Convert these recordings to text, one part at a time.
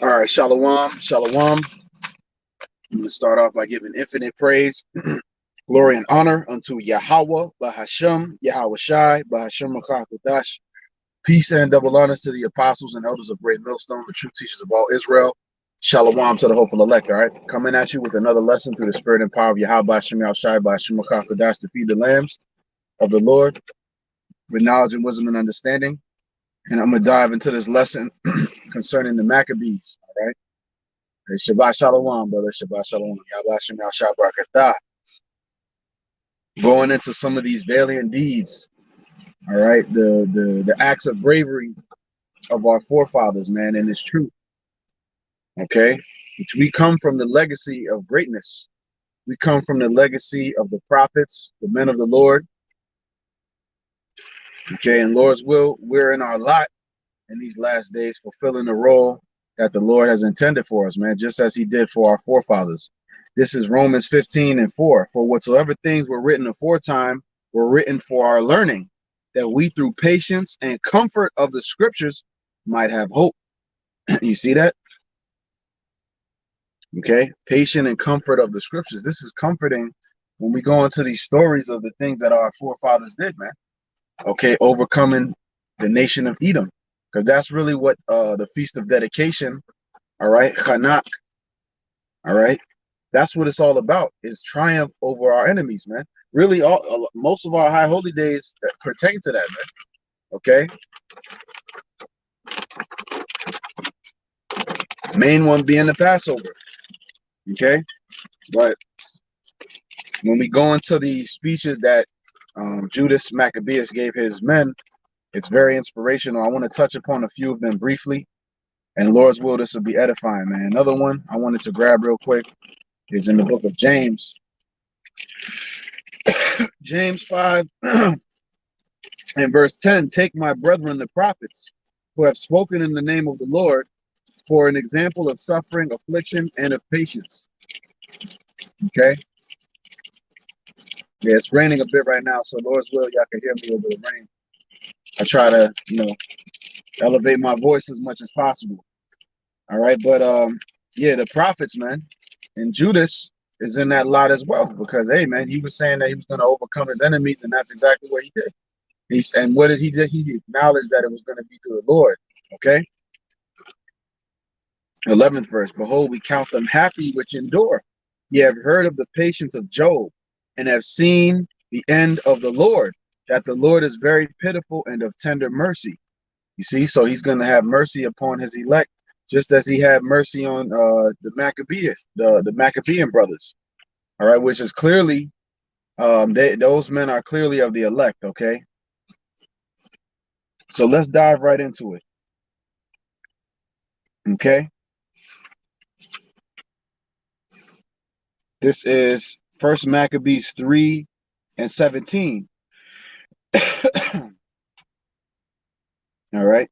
All right, shalom, shalom. I'm going to start off by giving infinite praise, glory, and honor unto Yahweh, Bahashem, Yahweh Shai, Bahashem Machakadash. Peace and double honors to the apostles and elders of Great Millstone, the true teachers of all Israel. Shalom to the hopeful elect, all right? Coming at you with another lesson through the spirit and power of Yahweh, Bahashem Yahweh Shai, Bahashem Machakadash, to feed the lambs of the Lord with knowledge and wisdom and understanding. And I'm going to dive into this lesson concerning the Maccabees, all right? Hey, Shabbat Shalom, brother. Shabbat Shalom. Yahweh Shem Yahshua Barakatah. Going into some of these valiant deeds, all right? The acts of bravery of our forefathers, man, and it's true, okay? Which we come from the legacy of greatness. We come from the legacy of the prophets, the men of the Lord, okay? And Lord's will, we're in our lot in these last days, fulfilling the role that the Lord has intended for us, man, just as he did for our forefathers. This is Romans 15:4. For whatsoever things were written aforetime were written for our learning, that we through patience and comfort of the scriptures might have hope. You see that? Okay, patient and comfort of the scriptures. This is comforting when we go into these stories of the things that our forefathers did, man. Okay, overcoming the nation of Edom. Because that's really what the Feast of Dedication, all right, Chanak, all right, that's what it's all about, is triumph over our enemies, man. Really, most of our high holy days pertain to that, man, okay? Main one being the Passover, okay? But when we go into the speeches that Judas Maccabeus gave his men, it's very inspirational. I want to touch upon a few of them briefly. And Lord's will, this will be edifying, man. Another one I wanted to grab real quick is in the book of James. James 5 and verse 10. Take my brethren, the prophets, who have spoken in the name of the Lord, for an example of suffering, affliction, and of patience. Okay? Yeah, it's raining a bit right now, so Lord's will, y'all can hear me over the rain. I try to, elevate my voice as much as possible. All right, but yeah, the prophets, man, and Judas is in that lot as well, because hey, man, he was saying that he was going to overcome his enemies, and that's exactly what he did. And what did he do? He acknowledged that it was going to be through the Lord. Okay. 11th verse. Behold, we count them happy which endure. Ye have heard of the patience of Job, and have seen the end of the Lord, that the Lord is very pitiful and of tender mercy. You see, so he's going to have mercy upon his elect, just as he had mercy on the Maccabees, the Maccabean brothers. All right, which is clearly, those men are clearly of the elect. Okay, so let's dive right into it. Okay, this is First Maccabees 3:17. All right,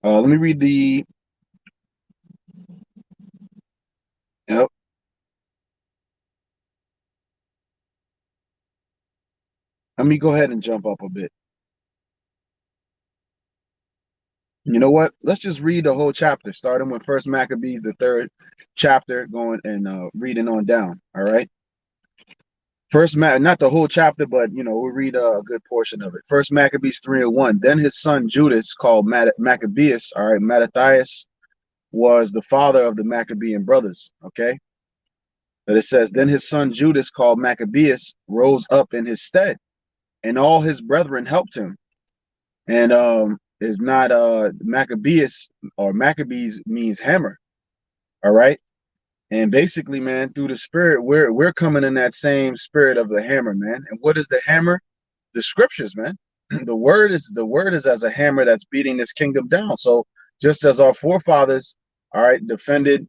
let me read the. Yep. Let me go ahead and jump up a bit. You know what? Let's just read the whole chapter, starting with First Maccabees, the 3rd chapter, going and reading on down. All right. Not the whole chapter, but we'll read a good portion of it. First Maccabees 3:1. Then his son Judas, called Maccabeus, all right, Mattathias, was the father of the Maccabean brothers. Okay. But it says, then his son Judas, called Maccabeus, rose up in his stead, and all his brethren helped him. And is not Maccabeus, or Maccabees means hammer. All right. And basically, man, through the spirit, we're coming in that same spirit of the hammer, man. And what is the hammer? The scriptures, man. The word is as a hammer that's beating this kingdom down. So just as our forefathers, all right, defended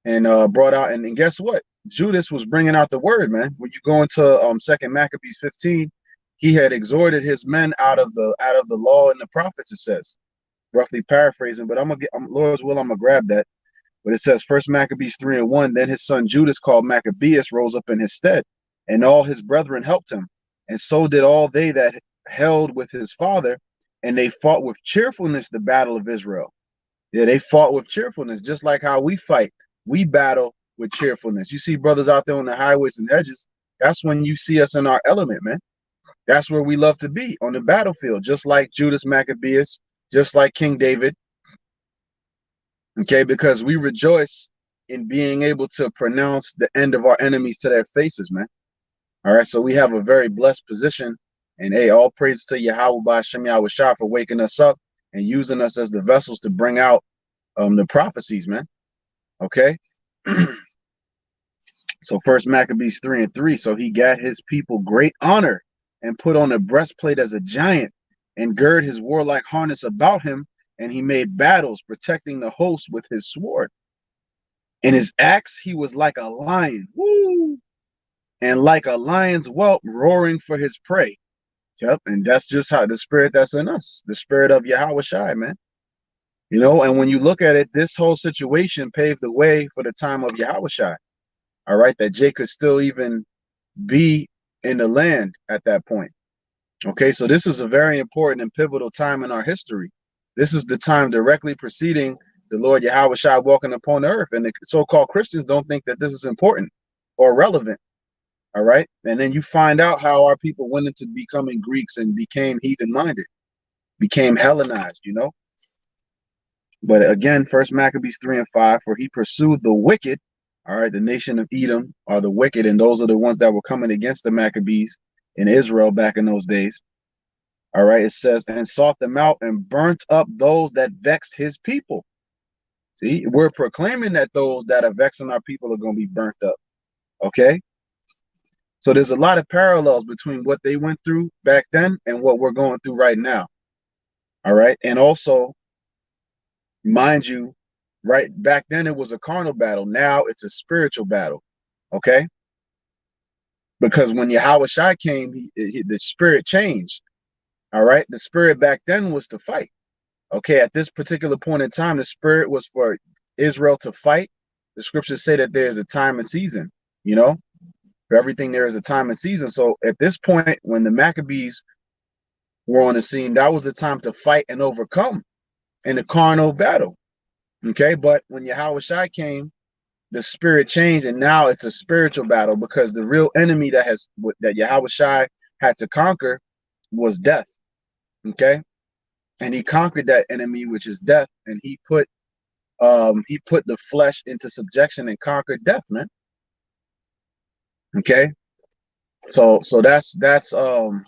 and brought out, and guess what? Judas was bringing out the word, man. When you go into 2 Maccabees 15, he had exhorted his men out of the law and the prophets, it says, roughly paraphrasing. But Lord's will, I'm gonna grab that. But it says, First Maccabees 3:1. Then his son Judas, called Maccabeus, rose up in his stead, and all his brethren helped him, and so did all they that held with his father, and they fought with cheerfulness the battle of Israel. Yeah, they fought with cheerfulness, just like how we fight. We battle with cheerfulness. You see brothers out there on the highways and hedges. That's when you see us in our element, man. That's where we love to be, on the battlefield, just like Judas Maccabeus, just like King David. Okay, because we rejoice in being able to pronounce the end of our enemies to their faces, man. All right, so we have a very blessed position. And hey, all praise to Yahweh by Shem Yahweh Shah for waking us up and using us as the vessels to bring out the prophecies, man. Okay. So first Maccabees 3:3. So he gat his people great honor and put on a breastplate as a giant and gird his warlike harness about him, and he made battles, protecting the host with his sword. In his axe he was like a lion, woo, and like a lion's whelp roaring for his prey. Yep, and that's just how the spirit that's in us, the spirit of Yahweh Shai, man. You know, and when you look at it, this whole situation paved the way for the time of Yahweh Shai. All right, that Jay could still even be in the land at that point. Okay, so this is a very important and pivotal time in our history. This is the time directly preceding the Lord Yahweh Shai walking upon the earth. And the so-called Christians don't think that this is important or relevant. All right. And then you find out how our people went into becoming Greeks and became heathen-minded, became Hellenized, you know. But again, first Maccabees 3:5, for he pursued the wicked. All right, the nation of Edom are the wicked, and those are the ones that were coming against the Maccabees in Israel back in those days. All right, it says, and sought them out and burnt up those that vexed his people. See, we're proclaiming that those that are vexing our people are going to be burnt up. Okay, so there's a lot of parallels between what they went through back then and what we're going through right now. All right, and also, mind you, right back then it was a carnal battle. Now it's a spiritual battle. Okay, because when Yahweh Shai came, the spirit changed. All right, the spirit back then was to fight. Okay, at this particular point in time, the spirit was for Israel to fight. The scriptures say that there's a time and season, you know, for everything there is a time and season. So at this point, when the Maccabees were on the scene, that was the time to fight and overcome in the carnal battle. Okay, but when Yahweh Shai came, the spirit changed, and now it's a spiritual battle because the real enemy that Yahweh Shai had to conquer was death. Okay, and he conquered that enemy, which is death, and he put the flesh into subjection and conquered death, man. Okay, so that's the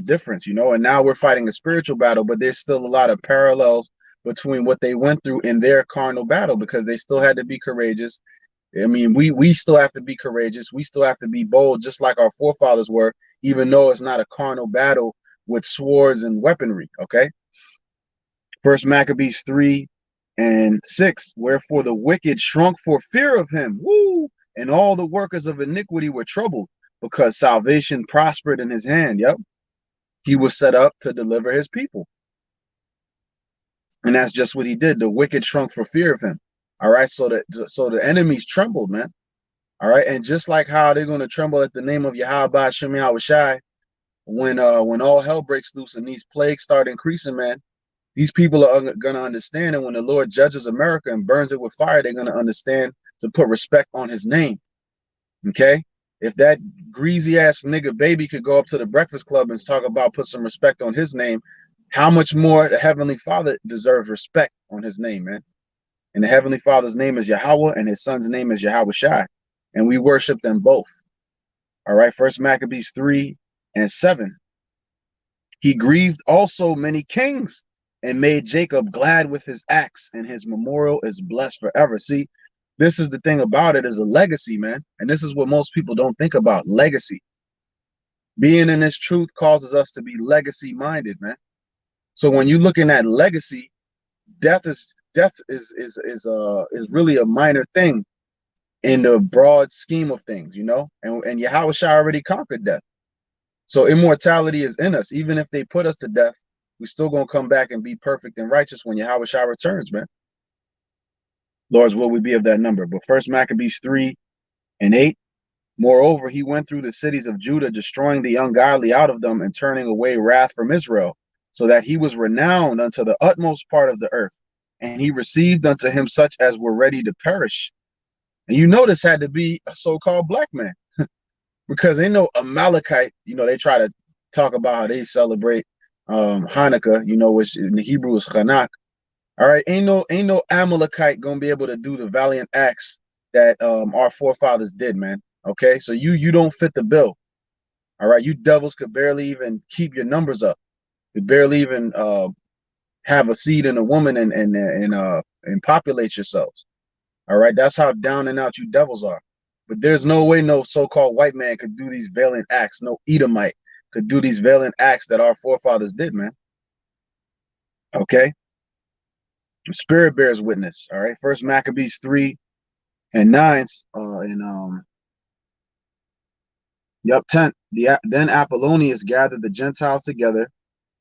difference, you know. And now we're fighting a spiritual battle, but there's still a lot of parallels between what they went through in their carnal battle, because they still had to be courageous. I mean, we still have to be courageous. We still have to be bold, just like our forefathers were, even though it's not a carnal battle with swords and weaponry. Okay. First Maccabees 3:6. Wherefore the wicked shrunk for fear of him. Woo! And all the workers of iniquity were troubled, because salvation prospered in his hand. Yep. He was set up to deliver his people. And that's just what he did. The wicked shrunk for fear of him. All right. So the enemies trembled, man. All right. And just like how they're going to tremble at the name of Yahweh Shem Yahweh Shai, when all hell breaks loose and these plagues start increasing, man, these people are going to understand. And when the Lord judges America and burns it with fire, they're going to understand to put respect on his name. Okay. If that greasy ass nigga baby could go up to the Breakfast Club and talk about put some respect on his name, how much more the Heavenly Father deserves respect on his name, man. And the Heavenly Father's name is Yahweh, and his son's name is Yahweh Shai. And we worship them both. All right. First Maccabees 3:7. He grieved also many kings and made Jacob glad with his acts, and his memorial is blessed forever. See, this is the thing about it, is a legacy, man. And this is what most people don't think about, legacy. Being in this truth causes us to be legacy minded, man. So when you're looking at legacy, death is really a minor thing in the broad scheme of things, you know. And Yahweh Shai already conquered death. So immortality is in us. Even if they put us to death, we're still going to come back and be perfect and righteous when Yahweh Shai returns, man. Lord's will we be of that number. But first Maccabees 3:8. Moreover, he went through the cities of Judah, destroying the ungodly out of them and turning away wrath from Israel. so that he was renowned unto the utmost part of the earth, and he received unto him such as were ready to perish. And you know this had to be a so-called black man, because ain't no Amalekite. They try to talk about how they celebrate Hanukkah, which in the Hebrew is Chanakh. All right, ain't no Amalekite gonna be able to do the valiant acts that our forefathers did, man. Okay, so you don't fit the bill. All right, you devils could barely even keep your numbers up. Could barely even have a seed in a woman and populate yourselves. All right, that's how down and out you devils are. But there's no way no so-called white man could do these valiant acts. No Edomite could do these valiant acts that our forefathers did, man. Okay, the Spirit bears witness. All right, First Maccabees 3:9, and yep, 10. Then Apollonius gathered the Gentiles together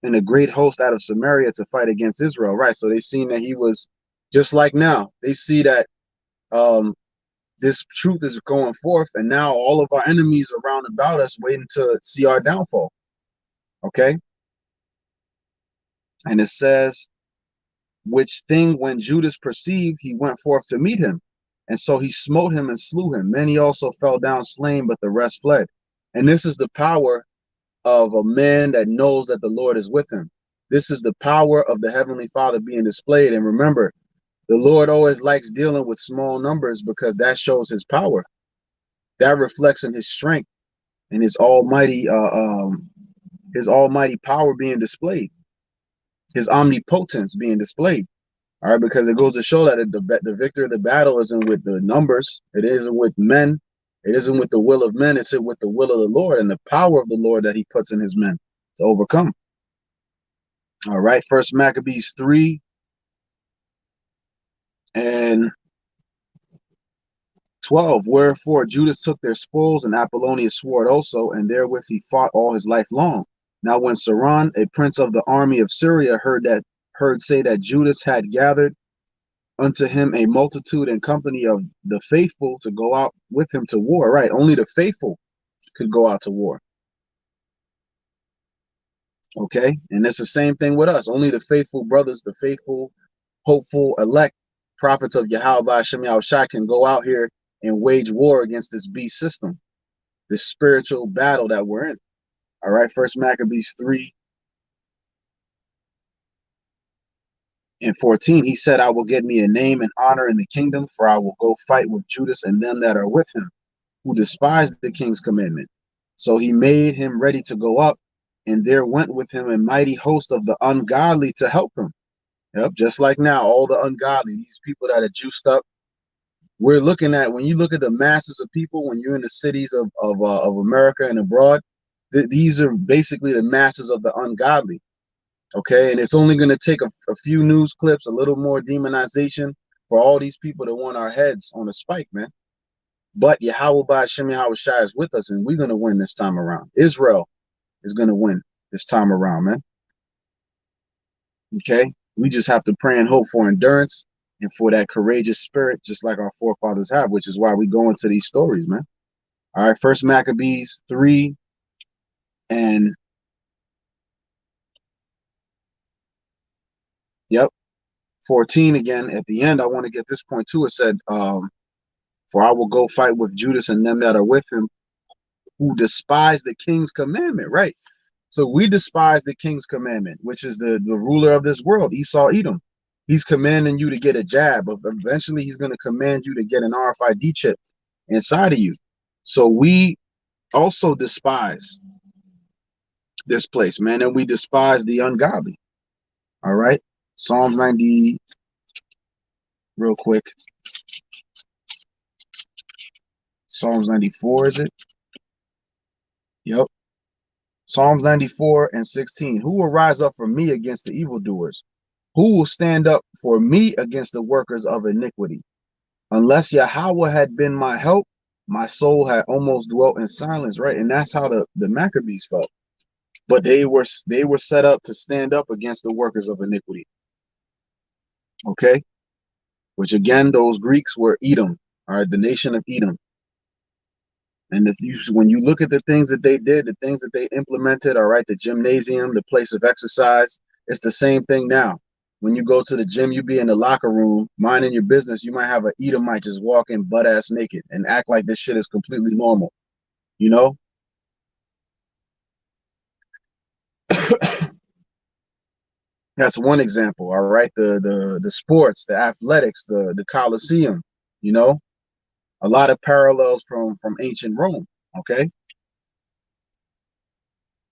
in a great host out of Samaria to fight against Israel. Right, so they seen that he was just like now. They see that um, this truth is going forth, and now all of our enemies are round about us, waiting to see our downfall. Okay, and it says, which thing when Judas perceived, he went forth to meet him, and so he smote him and slew him. Many also fell down slain, but the rest fled. And this is the power of a man that knows that the Lord is with him. This is the power of the Heavenly Father being displayed. And remember, the Lord always likes dealing with small numbers, because that shows his power. That reflects in his strength and his almighty power being displayed, his omnipotence being displayed. All right, because it goes to show that the victor of the battle isn't with the numbers, it isn't with men, it isn't with the will of men, it's with the will of the Lord and the power of the Lord that he puts in his men to overcome. All right, First Maccabees 3:12. Wherefore Judas took their spoils, and Apollonius swore it also, and therewith he fought all his life long. Now when Saran, a prince of the army of Syria, heard say that Judas had gathered unto him a multitude and company of the faithful to go out with him to war. Right, only the faithful could go out to war. Okay, and it's the same thing with us. Only the faithful brothers, the faithful, hopeful, elect prophets of Yahweh Shem Yahushua can go out here and wage war against this beast system, this spiritual battle that we're in. All right, First Maccabees 3:14. He said, I will get me a name and honor in the kingdom, for I will go fight with Judas and them that are with him, who despised the king's commandment. So he made him ready to go up, and there went with him a mighty host of the ungodly to help him. Yep, just like now, all the ungodly, these people that are juiced up. We're looking at, when you look at the masses of people, when you're in the cities of America and abroad, these are basically the masses of the ungodly. Okay, and it's only going to take a few news clips, a little more demonization for all these people that want our heads on a spike, man. But Yahweh Ba'ashem Yahweh Shai is with us, and we're going to win this time around. Israel is going to win this time around, man. Okay? We just have to pray and hope for endurance and for that courageous spirit, just like our forefathers have, which is why we go into these stories, man. All right, First Maccabees 3 and yep, 14 again. At the end, I want to get this point too. It said, for I will go fight with Judas and them that are with him, who despise the king's commandment. Right. So we despise the king's commandment, which is the ruler of this world, Esau Edom. He's commanding you to get a jab. But eventually, he's going to command you to get an RFID chip inside of you. So we also despise this place, man, and we despise the ungodly. All right. Psalms 90, real quick. Psalms 94, is it? Yep. Psalms 94:16. Who will rise up for me against the evildoers? Who will stand up for me against the workers of iniquity? Unless Yahweh had been my help, my soul had almost dwelt in silence, right? And that's how the Maccabees felt. But they were set up to stand up against the workers of iniquity. Okay? Which again, those Greeks were Edom, all right, the nation of Edom. And when you look at the things that they did, the things that they implemented, all right, the gymnasium, the place of exercise, It's the same thing now. When you go to the gym, you be in the locker room, minding your business. You might have an Edomite just walk in butt ass naked and act like this shit is completely normal. You know, that's one example. All right, the sports, the athletics, the Coliseum. You know, a lot of parallels from ancient Rome. Okay,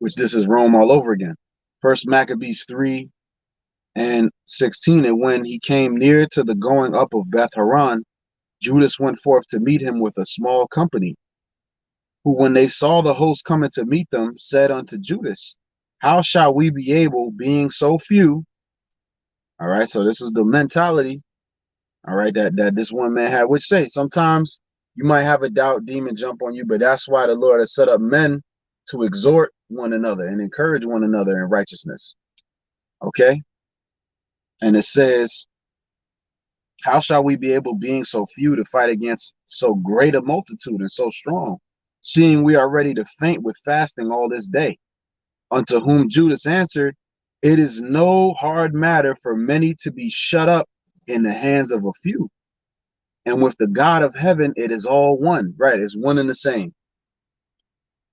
which this is Rome all over again. First Maccabees 3:16, and when he came near to the going up of Beth Horon, Judas went forth to meet him with a small company, who, when they saw the host coming to meet them, said unto Judas, how shall we be able, being so few? All right, so this is the mentality, all right, that this one man had, which say sometimes you might have a doubt demon jump on you, but that's why the Lord has set up men to exhort one another and encourage one another in righteousness. Okay, and it says, how shall we be able, being so few, to fight against so great a multitude and so strong, seeing we are ready to faint with fasting all this day? Unto whom Judas answered, it is no hard matter for many to be shut up in the hands of a few. And with the God of heaven, it is all one, right? It's one and the same.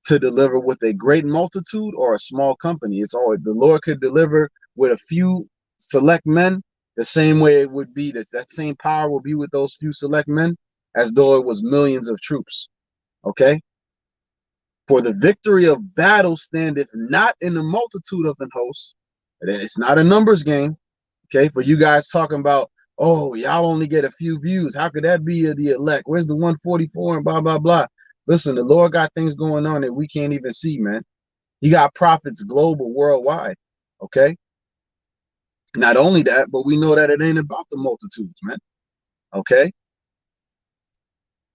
To deliver with a great multitude or a small company, it's all the Lord could deliver with a few select men, the same way it would be that same power will be with those few select men as though it was millions of troops. Okay. For the victory of battle standeth not in the multitude of an host. It's not a numbers game. Okay. For you guys talking about, oh, y'all only get a few views. How could that be the elect? Where's the 144 and blah, blah, blah? Listen, the Lord got things going on that we can't even see, man. He got prophets global, worldwide. Okay. Not only that, but we know that it ain't about the multitudes, man. Okay.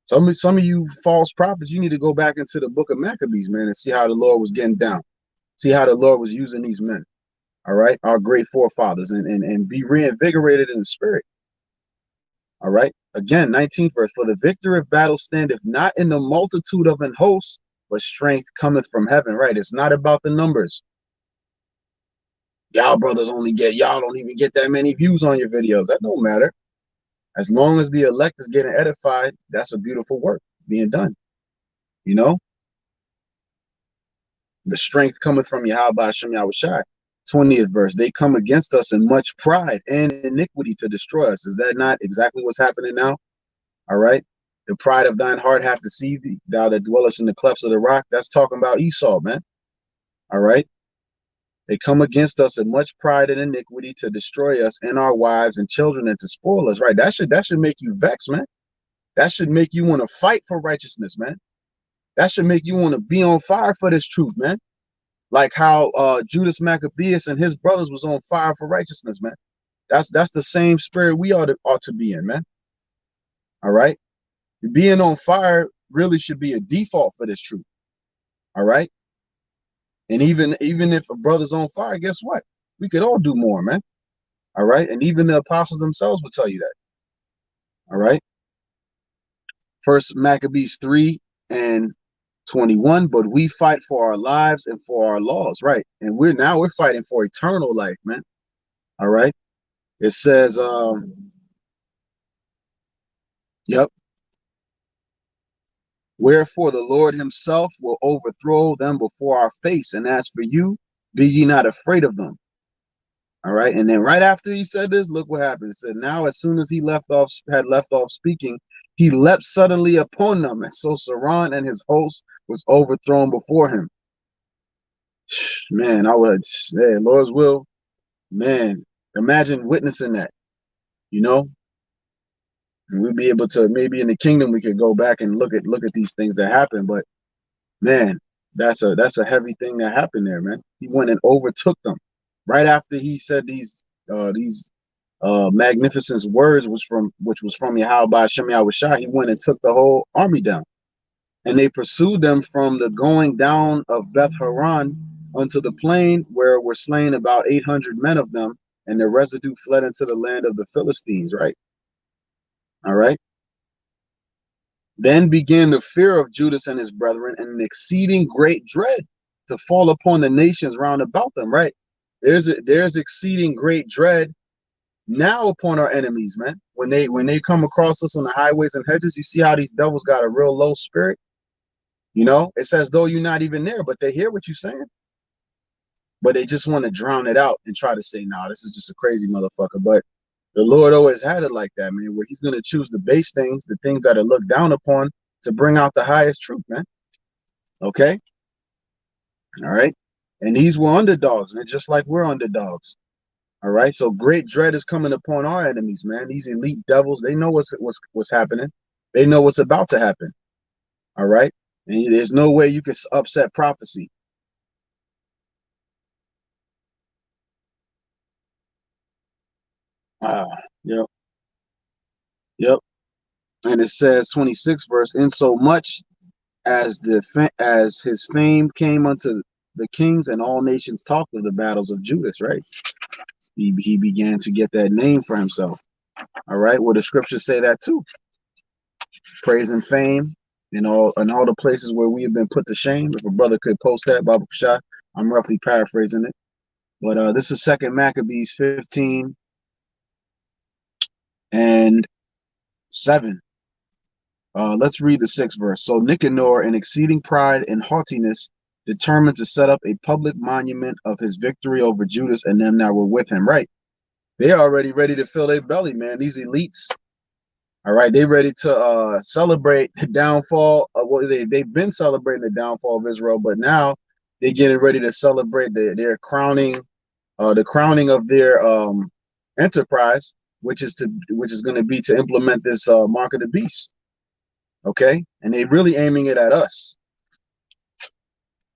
Some of you false prophets, you need to go back into the book of Maccabees, man, and see how the Lord was getting down. See how the Lord was using these men. All right, our great forefathers, and be reinvigorated in the spirit. All right. Again, 19th verse. For the victory of battle standeth not in the multitude of an host, but strength cometh from heaven. Right. It's not about the numbers. Y'all brothers y'all don't even get that many views on your videos. That don't matter. As long as the elect is getting edified, that's a beautiful work being done. You know, the strength cometh from Yahweh Hashem Yahushai. 20th verse. They come against us in much pride and iniquity to destroy us. Is that not exactly what's happening now? All right. The pride of thine heart hath deceived thee, thou that dwellest in the clefts of the rock. That's talking about Esau, man. All right. They come against us in much pride and iniquity to destroy us and our wives and children and to spoil us. Right. That should make you vex, man. That should make you want to fight for righteousness, man. That should make you want to be on fire for this truth, man. Like how Judas Maccabeus and his brothers was on fire for righteousness, man. That's the same spirit we ought to be in, man. All right. Being on fire really should be a default for this truth. All right. And even if a brother's on fire, guess what? We could all do more, man. All right. And even the apostles themselves would tell you that. All right. First Maccabees 3:21. But we fight for our lives and for our laws. Right. And we're fighting for eternal life, man. All right. It says, yep. Wherefore the Lord himself will overthrow them before our face. And as for you, be ye not afraid of them. All right. And then right after he said this, look what happened. It said, now as soon as he had left off speaking, he leapt suddenly upon them. And so Saran and his host was overthrown before him. Man, I would, hey, Lord's will, man, imagine witnessing that, you know, and we'd be able to, maybe in the kingdom, we could go back and look at these things that happen. But man, that's a heavy thing that happened there, man. He went and overtook them right after he said these magnificent words, which was from Yahweh Hashem Yahushai. He went and took the whole army down, and they pursued them from the going down of Beth Horon unto the plain, where were slain about 800 men of them, and the residue fled into the land of the Philistines. Right. All right. Then began the fear of Judas and his brethren, and an exceeding great dread to fall upon the nations round about them. Right. There's exceeding great dread now upon our enemies, man. When they come across us on the highways and hedges, you see how these devils got a real low spirit. You know, it's as though you're not even there, but they hear what you're saying, but they just want to drown it out and try to say, "Nah, this is just a crazy motherfucker." But the Lord always had it like that, man. Where He's gonna choose the base things, the things that are looked down upon, to bring out the highest truth, man. Okay, all right. And these were underdogs, man, just like we're underdogs. All right. So great dread is coming upon our enemies, man. These elite devils, they know what's happening. They know what's about to happen. All right. And there's no way you can upset prophecy. Ah, yep, yep. And it says 26 verse, in so much as his fame came unto the kings and all nations talked of the battles of Judas, right? He began to get that name for himself. All right. Well, the scriptures say that too. Praise and fame in all the places where we have been put to shame. If a brother could post that, Baba Shah, I'm roughly paraphrasing it. But this is Second Maccabees 15 and 7. Let's read the 6th verse. So Nicanor, in exceeding pride and haughtiness, determined to set up a public monument of his victory over Judas and them that were with him. Right. They're already ready to fill their belly, man. These elites. All right, they ready to celebrate the downfall. Well, they've been celebrating the downfall of Israel, but now they're getting ready to celebrate their crowning, the crowning of their enterprise, which is going to be to implement this mark of the beast. Okay, and they're really aiming it at us.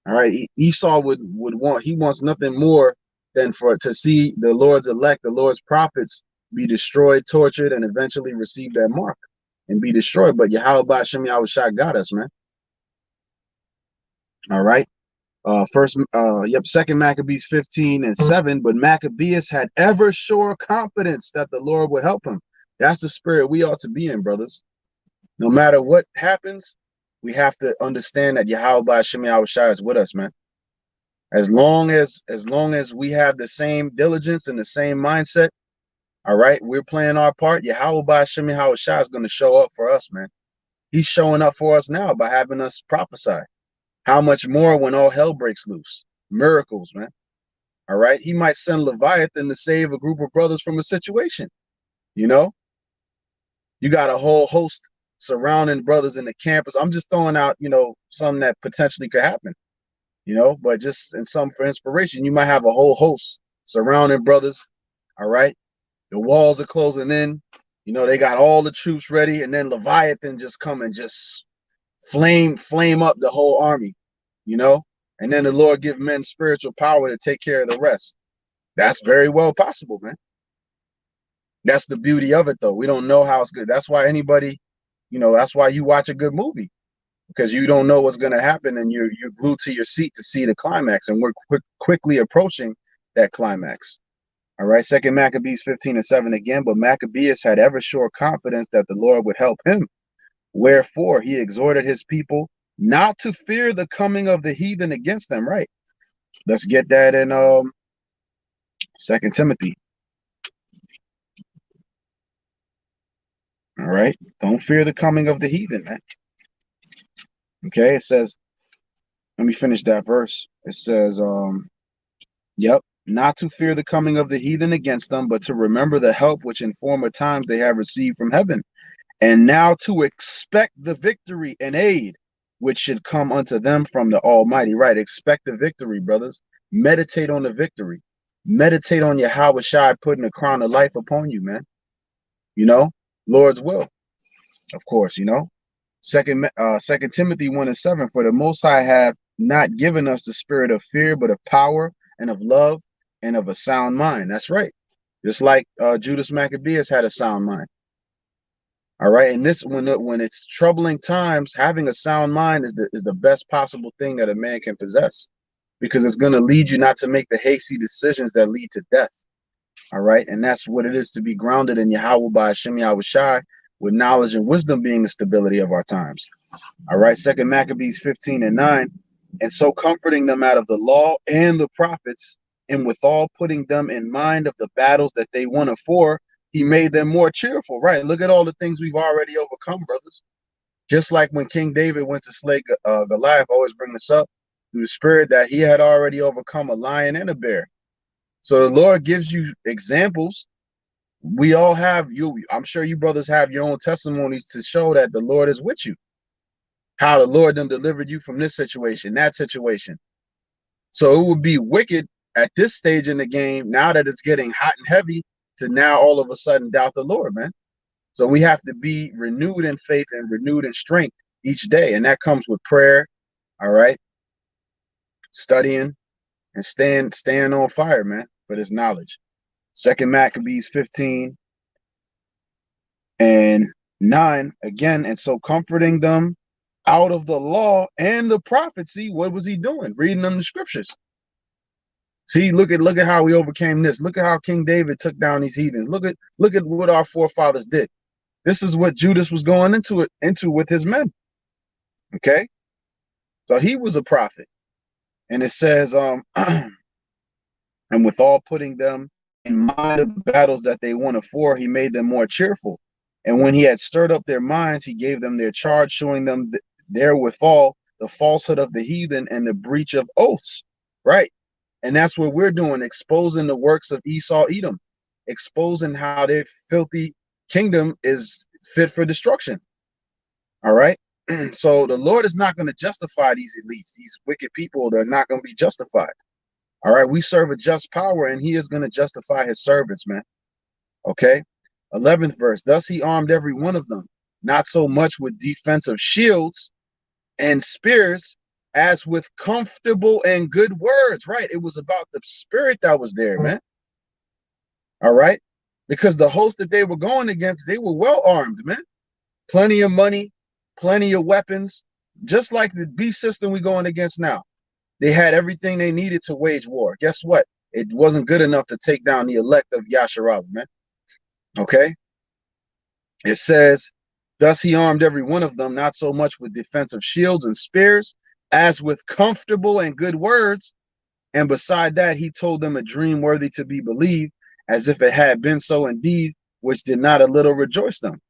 All right, Esau would want, he wants nothing more than to see the Lord's elect, the Lord's prophets, be destroyed, tortured, and eventually receive that mark and be destroyed. But Yahweh Hashem Yahushua got us, man. All right. Second Maccabees 15 and 7. But Maccabeus had ever sure confidence that the Lord would help him. That's the spirit we ought to be in, brothers. No matter what happens, we have to understand that Yahweh Hashem Yahushua is with us, man. As long as we have the same diligence and the same mindset, all right, we're playing our part. Yahweh Hashem Yahushua is going to show up for us, man. He's showing up for us now by having us prophesy. How much more when all hell breaks loose? Miracles, man. All right. He might send Leviathan to save a group of brothers from a situation. You know, you got a whole host surrounding brothers in the campus. I'm just throwing out, something that potentially could happen, but just in some for inspiration, you might have a whole host surrounding brothers. All right. The walls are closing in. They got all the troops ready, and then Leviathan just come and just flame up the whole army, and then the Lord give men spiritual power to take care of the rest. That's very well possible, man. That's the beauty of it, though. We don't know how it's good. That's why that's why you watch a good movie, because you don't know what's going to happen, and you're glued to your seat to see the climax, and we're quickly approaching that climax. All right, Second Maccabees 15 and 7 again. But Maccabeus had ever sure confidence that the Lord would help him. Wherefore he exhorted his people not to fear the coming of the heathen against them. Right. Let's get that in 2 Timothy. All right. Don't fear the coming of the heathen, man. Okay. It says, let me finish that verse. It says, not to fear the coming of the heathen against them, but to remember the help which in former times they have received from heaven, and now to expect the victory and aid which should come unto them from the Almighty. Right. Expect the victory, brothers. Meditate on the victory. Meditate on Yahweh Shai putting a crown of life upon you, man. Lord's will, of course, Second Timothy 1 and 7. For the Most High have not given us the spirit of fear, but of power and of love and of a sound mind. That's right. Just like Judas Maccabeus had a sound mind. All right. And this, when it's troubling times, having a sound mind is the best possible thing that a man can possess, because it's going to lead you not to make the hasty decisions that lead to death. All right. And that's what it is to be grounded in Yahweh by Hashem Yahushai, with knowledge and wisdom being the stability of our times. All right. Second Maccabees 15 and 9. And so comforting them out of the law and the prophets, and withal putting them in mind of the battles that they won afore, he made them more cheerful. Right? Look at all the things we've already overcome, brothers. Just like when King David went to slay Goliath, I always bring this up through the spirit that he had already overcome a lion and a bear. So the Lord gives you examples. We all have you. I'm sure you brothers have your own testimonies to show that the Lord is with you. How the Lord then delivered you from this situation, that situation. So it would be wicked at this stage in the game, now that it's getting hot and heavy, to now all of a sudden doubt the Lord, man. So we have to be renewed in faith and renewed in strength each day. And that comes with prayer, all right? Studying and staying on fire, man, for this knowledge. 2 Maccabees 15 and 9, again, and so comforting them out of the law and the prophecy. What was he doing? Reading them the scriptures. See, look at how we overcame this. Look at how King David took down these heathens. Look at what our forefathers did. This is what Judas was going into with his men. Okay, so he was a prophet, and it says, and withal putting them in mind of the battles that they won afore, he made them more cheerful. And when he had stirred up their minds, he gave them their charge, showing them therewithal the falsehood of the heathen and the breach of oaths. Right. And that's what we're doing, exposing the works of Esau, Edom, exposing how their filthy kingdom is fit for destruction. All right. So the Lord is not going to justify these elites, these wicked people. They're not going to be justified. All right. We serve a just power, and he is going to justify his servants, man. Okay. 11th verse. Thus he armed every one of them, not so much with defensive shields and spears, as with comfortable and good words. Right. It was about the spirit that was there, man. All right. Because the host that they were going against, they were well armed, man. Plenty of money, plenty of weapons, just like the beast system we're going against now. They had everything they needed to wage war. Guess what? It wasn't good enough to take down the elect of Yasharallah, man. Okay. It says, thus he armed every one of them, not so much with defensive shields and spears, as with comfortable and good words. And beside that, he told them a dream worthy to be believed, as if it had been so indeed, which did not a little rejoice them.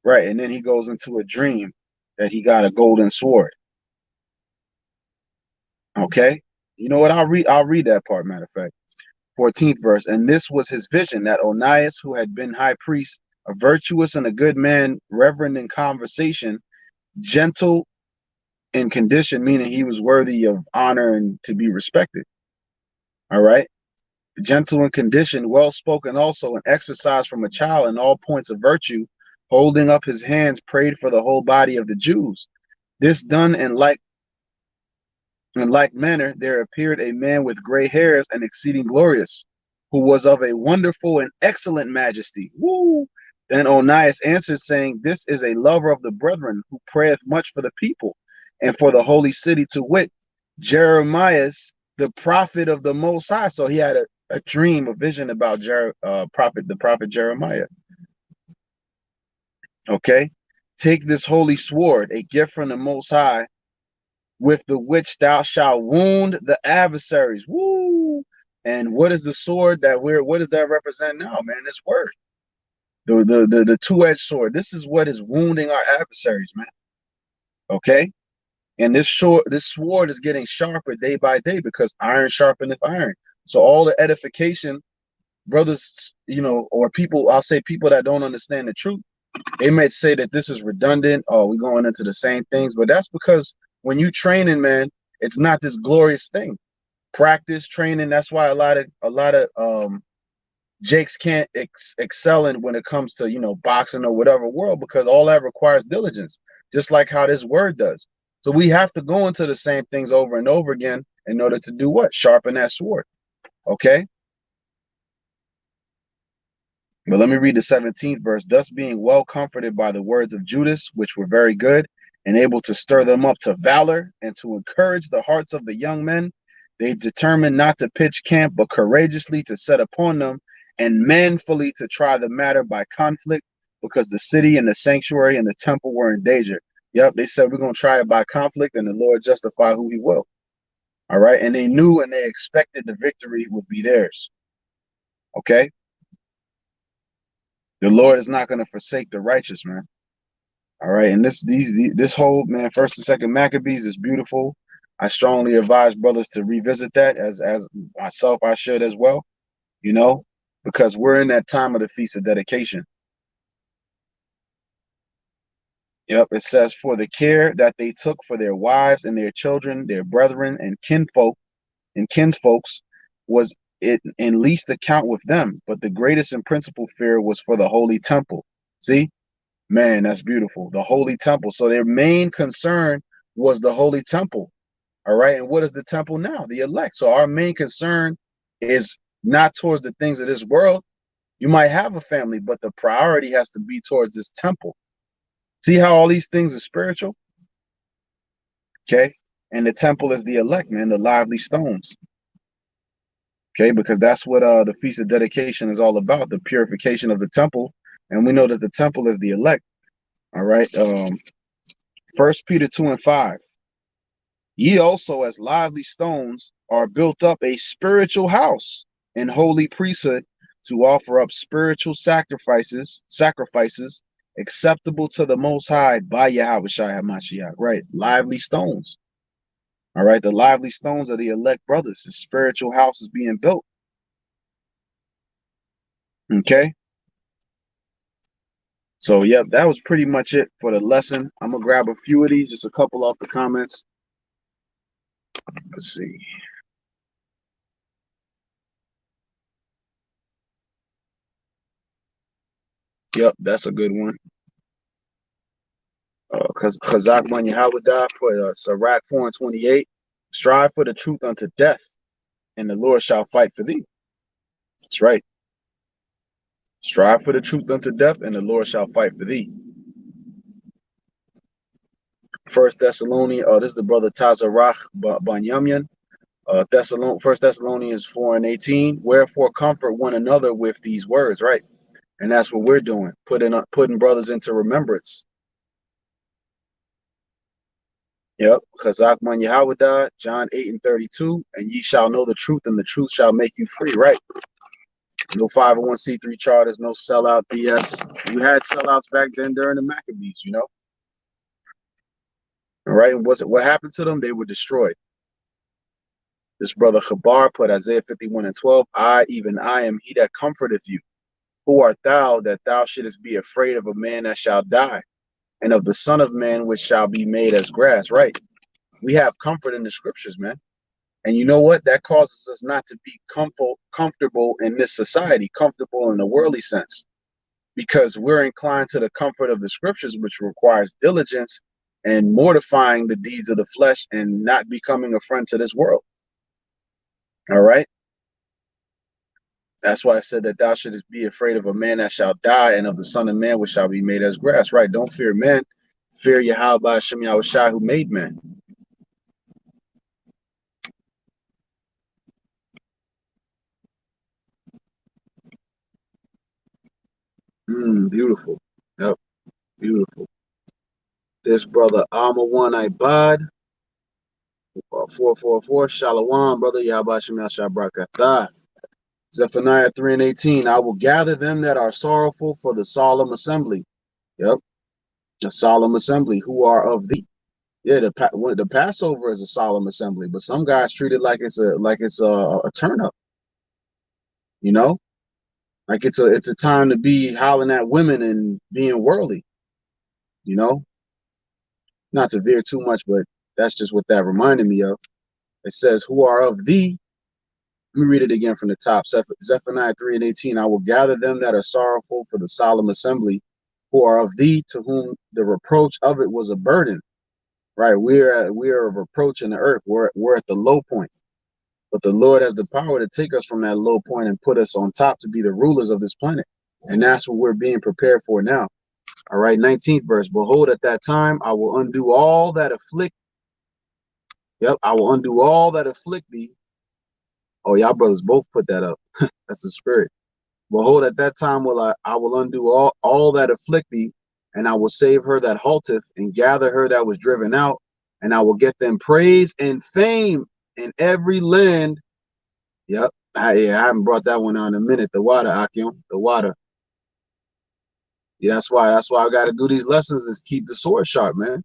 Right. And then he goes into a dream that he got a golden sword. Okay. You know what? I'll read that part, matter of fact. 14th verse. And this was his vision, that Onias, who had been high priest, a virtuous and a good man, reverend in conversation, gentle in condition, meaning he was worthy of honor and to be respected. All right. Gentle in condition, well spoken also, and exercised from a child in all points of virtue, holding up his hands, prayed for the whole body of the Jews. This done in like manner, there appeared a man with gray hairs and exceeding glorious, who was of a wonderful and excellent majesty. Woo! Then Onias answered, saying, this is a lover of the brethren, who prayeth much for the people and for the holy city, to wit, Jeremiah, the prophet of the Most High. So he had a dream, a vision about the prophet Jeremiah. Okay, take this holy sword, a gift from the Most High, with the which thou shalt wound the adversaries. Woo! And what is the sword that what does that represent now, man? This word, the two-edged sword. This is what is wounding our adversaries, man. Okay, and this sword is getting sharper day by day, because iron sharpeneth iron. So all the edification, brothers, or people, I'll say people that don't understand the truth, they might say that this is redundant. Oh, we're going into the same things, but that's because when you training, man, it's not this glorious thing. Practice, training. That's why a lot of Jakes can't excel in when it comes to boxing or whatever world, because all that requires diligence, just like how this word does. So we have to go into the same things over and over again in order to do what? Sharpen that sword. Okay. But let me read the 17th verse. Thus being well comforted by the words of Judas, which were very good, and able to stir them up to valor and to encourage the hearts of the young men, they determined not to pitch camp, but courageously to set upon them, and manfully to try the matter by conflict, because the city and the sanctuary and the temple were in danger. Yep, they said we're going to try it by conflict, and the Lord justify who he will. All right. And they knew and they expected the victory would be theirs. Okay. The Lord is not going to forsake the righteous, man. All right. And this whole, man, first and second Maccabees is beautiful. I strongly advise brothers to revisit that as myself, I should as well, you know, because we're in that time of the Feast of Dedication. Yep, it says, for the care that they took for their wives and their children, their brethren and kinsfolks was it in least account with them, but the greatest and principal fear was for the holy temple. See, man, that's beautiful. The holy temple. So their main concern was the holy temple. All right. And what is the temple now? The elect. So our main concern is not towards the things of this world. You might have a family, but the priority has to be towards this temple. See how all these things are spiritual? Okay. And the temple is the elect, man, the lively stones. Okay, because that's what the Feast of Dedication is all about, the purification of the temple. And we know that the temple is the elect. All right. 1 Peter 2:5. Ye also, as lively stones, are built up a spiritual house and holy priesthood to offer up spiritual sacrifices acceptable to the Most High by Yahweh Shai HaMashiach. Right. Lively stones. All right. The lively stones are the elect brothers. The spiritual house is being built. Okay. So, yep, that was pretty much it for the lesson. I'm going to grab a few of these, just a couple off the comments. Let's see. Yep, that's a good one. Chazak Man Yahweh put Sirach 4:28. Strive for the truth unto death, and the Lord shall fight for thee. That's right. Strive for the truth unto death, and the Lord shall fight for thee. First Thessalonians, this is the brother Tazarach Banyamyan. First Thessalonians 4:18. Wherefore comfort one another with these words, right? And that's what we're doing, putting brothers into remembrance. Yep. Chazak Man Yahweh, John 8:32, and ye shall know the truth, and the truth shall make you free, right? No 501c3 charters, no sellout BS. You had sellouts back then during the Maccabees, you know. All right. And what happened to them? They were destroyed. This brother Chabar put Isaiah 51:12. Even I am he that comforteth you. Who art thou that thou shouldest be afraid of a man that shall die, and of the Son of Man which shall be made as grass? Right. We have comfort in the scriptures, man. And you know what? That causes us not to be comfortable in this society, comfortable in the worldly sense, because we're inclined to the comfort of the scriptures, which requires diligence and mortifying the deeds of the flesh and not becoming a friend to this world. All right. That's why I said that thou shouldest be afraid of a man that shall die, and of the Son of Man which shall be made as grass. Right. Don't fear men. Fear Yahweh Hashem Yahweh Shai who made men. Beautiful. Yep. Beautiful. This brother Alma Ibad 444 Shalom, brother Yahbashim Yashabrakatah. Zephaniah 3:18. I will gather them that are sorrowful for the solemn assembly. Yep, a solemn assembly who are of thee. Yeah, the Passover is a solemn assembly, but some guys treat it like it's a turn up. You know, like it's a time to be howling at women and being worldly. You know, not to veer too much, but that's just what that reminded me of. It says, "Who are of thee." Let me read it again from the top. Zephaniah 3:18. I will gather them that are sorrowful for the solemn assembly, who are of thee, to whom the reproach of it was a burden. Right? We are a reproach in the earth. We're at the low point. But the Lord has the power to take us from that low point and put us on top to be the rulers of this planet. And that's what we're being prepared for now. All right, 19th verse. Behold, at that time I will undo all that afflict. Yep, I will undo all that afflict thee. Oh, y'all brothers both put that up. That's the spirit. Behold, at that time I will undo all that afflict thee, and I will save her that halteth, and gather her that was driven out, and I will get them praise and fame in every land. Yep. Yeah, I haven't brought that one out in a minute. The water, Akim. The water. Yeah, that's why I gotta do these lessons is keep the sword sharp, man.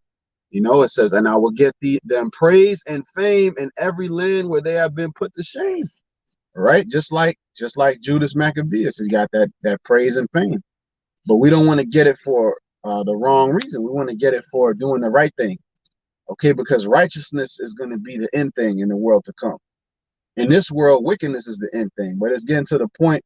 You know, it says, and I will get them praise and fame in every land where they have been put to shame. Right? Just like Judas Maccabeus, he got that praise and fame. But we don't want to get it for the wrong reason. We want to get it for doing the right thing. Okay, because righteousness is going to be the end thing in the world to come. In this world, wickedness is the end thing. But it's getting to the point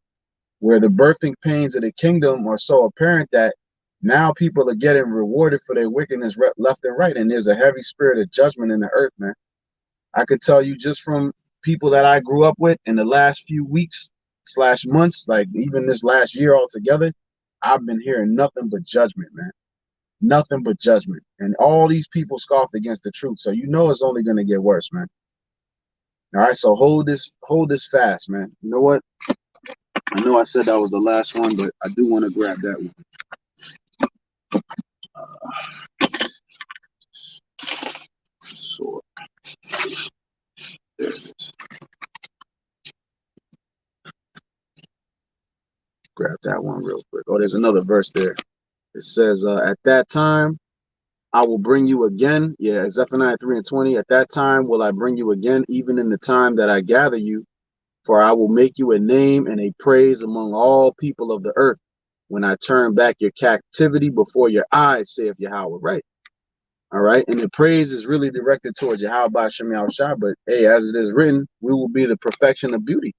where the birthing pains of the kingdom are so apparent that now people are getting rewarded for their wickedness left and right. And there's a heavy spirit of judgment in the earth, man. I could tell you just from people that I grew up with in the last few weeks slash months, like even this last year altogether, I've been hearing nothing but judgment, man. Nothing but judgment. And all these people scoffed against the truth. So you know it's only going to get worse, man. All right, so hold this fast, man. You know what? I know I said that was the last one, but I do want to grab that one. So there it is. Grab that one real quick. Oh, there's another verse there. It says, at that time, I will bring you again. Yeah, Zephaniah 3:20. At that time will I bring you again, even in the time that I gather you, for I will make you a name and a praise among all people of the earth, when I turn back your captivity before your eyes, saith Yahweh. Right. All right. And the praise is really directed towards Yahweh by Shem Shah. But hey, as it is written, we will be the perfection of beauty.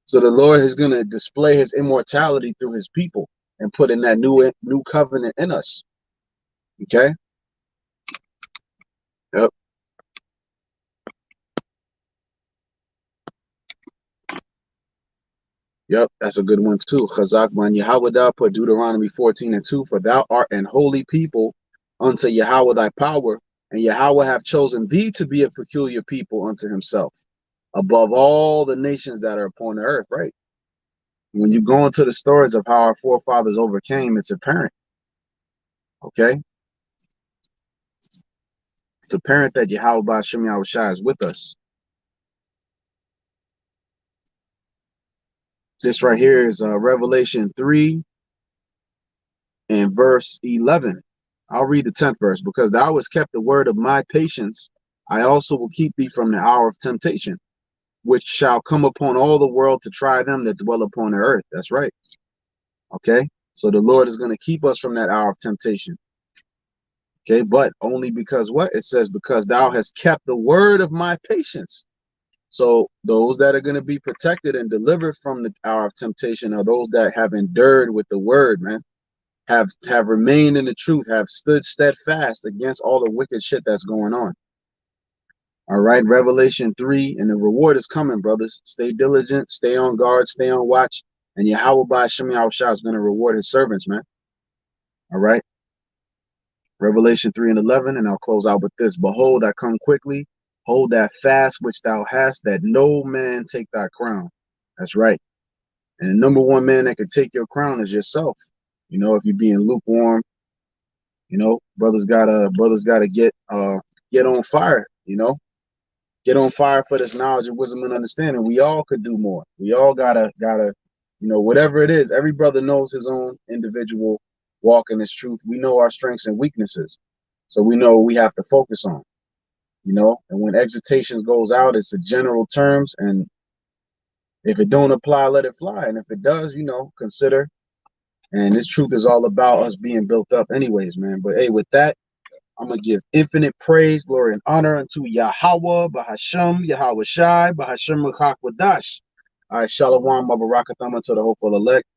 So the Lord is going to display his immortality through his people and put in that new covenant in us. Okay. Yep. Yep, that's a good one too. Chazak man Yahweh put Deuteronomy 14:2. For thou art an holy people unto Yahweh thy power, and Yahweh hath chosen thee to be a peculiar people unto himself, above all the nations that are upon the earth. Right. When you go into the stories of how our forefathers overcame, it's apparent. Okay. It's apparent that Yahweh Ba'Shem Yahushua is with us. This right here is Revelation 3 and verse 11. I'll read the 10th verse. Because thou hast kept the word of my patience, I also will keep thee from the hour of temptation, which shall come upon all the world to try them that dwell upon the earth. That's right. Okay. So the Lord is going to keep us from that hour of temptation. Okay. But only because what? It says, because thou hast kept the word of my patience. So those that are going to be protected and delivered from the hour of temptation are those that have endured with the word, man. Have remained in the truth, have stood steadfast against all the wicked shit that's going on. All right, Revelation 3, and the reward is coming, brothers. Stay diligent, stay on guard, stay on watch, and Yahweh Ba'Shem Yahushua is going to reward his servants, man. All right, Revelation 3 and 11, and I'll close out with this. Behold, I come quickly. Hold that fast which thou hast, that no man take thy crown. That's right. And the number one man that can take your crown is yourself. You know, if you're being lukewarm, you know, brothers gotta get on fire, you know, get on fire for this knowledge of wisdom and understanding. We all could do more. We all gotta, you know, whatever it is, every brother knows his own individual walk in his truth. We know our strengths and weaknesses. So we know what we have to focus on, you know, and when exhortations goes out, it's the general terms. And if it don't apply, let it fly. And if it does, you know, consider. And this truth is all about us being built up anyways, man. But hey, with that, I'm going to give infinite praise, glory, and honor unto Yahweh, Bahashem, Yahweh Shai, Bahashem Makakwadash. All right, Shalom, Mabarakathama to the hopeful elect.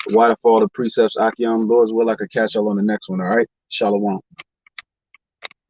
The waterfall, the precepts, Akiam, Lord's will, I could catch y'all on the next one, all right? Shalom.